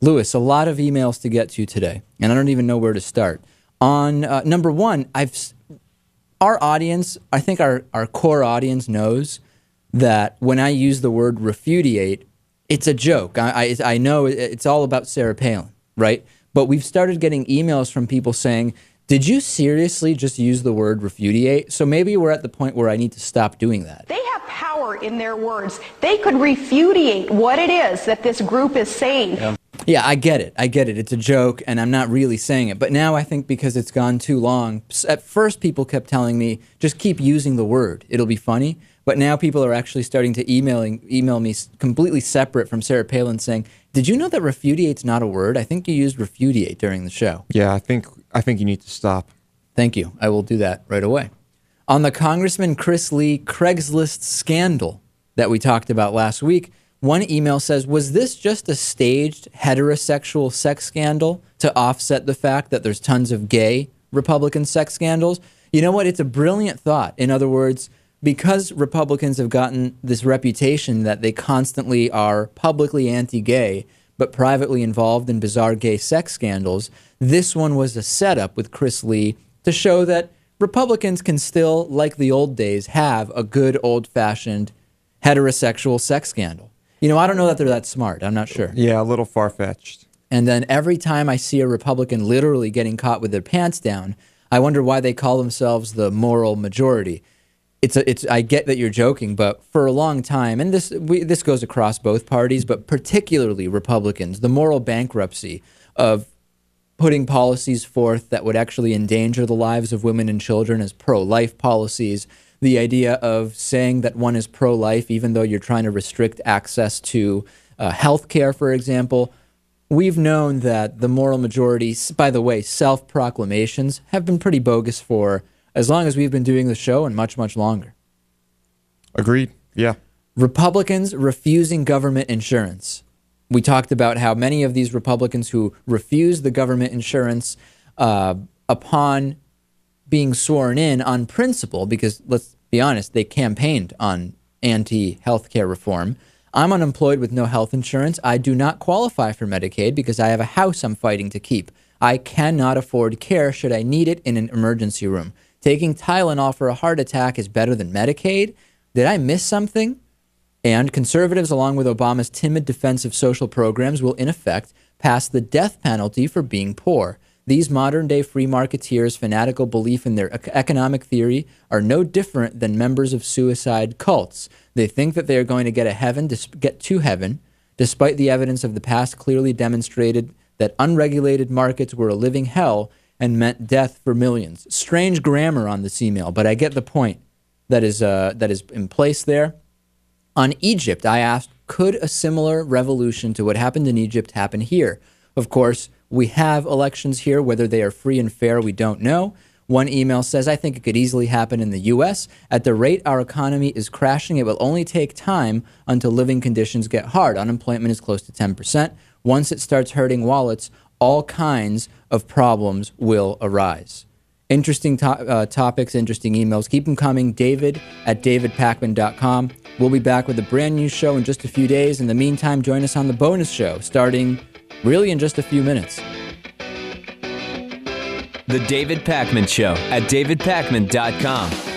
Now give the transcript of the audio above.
Lewis, a lot of emails to get to today, and I don't even know where to start. On number one, our audience, I think our core audience knows that when I use the word refudiate, it's a joke. I know it's all about Sarah Palin, right? But we've started getting emails from people saying, did you seriously just use the word refudiate? So maybe we're at the point where I need to stop doing that. They have power in their words. They could refudiate what it is that this group is saying. Yeah, I get it. It's a joke, and I'm not really saying it. But now I think because it's gone too long, at first people kept telling me, just keep using the word. It'll be funny. But now people are actually starting to email me completely separate from Sarah Palin saying, did you know that refudiate's not a word? I think you used refudiate during the show. Yeah, I think you need to stop. Thank you. I will do that right away. On the Congressman Chris Lee Craigslist scandal that we talked about last week, one email says, was this just a staged heterosexual sex scandal to offset the fact that there's tons of gay Republican sex scandals? You know what? It's a brilliant thought. In other words, because Republicans have gotten this reputation that they constantly are publicly anti-gay, but privately involved in bizarre gay sex scandals, this one was a setup with Chris Lee to show that Republicans can still, like the old days, have a good old-fashioned heterosexual sex scandal. You know, I don't know that they're that smart. I'm not sure. Yeah, a little far-fetched. And then every time I see a Republican literally getting caught with their pants down, I wonder why they call themselves the moral majority. I get that you're joking, but for a long time, and this goes across both parties, but particularly Republicans, the moral bankruptcy of putting policies forth that would actually endanger the lives of women and children as pro-life policies, the idea of saying that one is pro-life even though you're trying to restrict access to health care, for example. We've known that the moral majority, by the way, self-proclamations have been pretty bogus for as long as we've been doing the show and much, much longer. Agreed. Yeah. Republicans refusing government insurance. We talked about how many of these Republicans who refused the government insurance upon being sworn in on principle, because let's be honest, they campaigned on anti-healthcare reform. I'm unemployed with no health insurance. I do not qualify for Medicaid because I have a house I'm fighting to keep. I cannot afford care should I need it in an emergency room. Taking Tylenol for a heart attack is better than Medicaid? Did I miss something? And conservatives, along with Obama's timid defense of social programs, will in effect pass the death penalty for being poor. These modern-day free marketeers' fanatical belief in their economic theory are no different than members of suicide cults. They think that they are going to get to heaven, despite the evidence of the past clearly demonstrated that unregulated markets were a living hell and meant death for millions. Strange grammar on this email, but I get the point that is in place there. On Egypt, I asked, could a similar revolution to what happened in Egypt happen here? Of course, we have elections here. Whether they are free and fair, we don't know. One email says, I think it could easily happen in the U.S. At the rate our economy is crashing, it will only take time until living conditions get hard. Unemployment is close to 10%. Once it starts hurting wallets, all kinds of problems will arise. Interesting topics, interesting emails. Keep them coming. David@davidpakman.com. We'll be back with a brand new show in just a few days. In the meantime, join us on the bonus show starting really in just a few minutes. The David Pakman Show at davidpakman.com.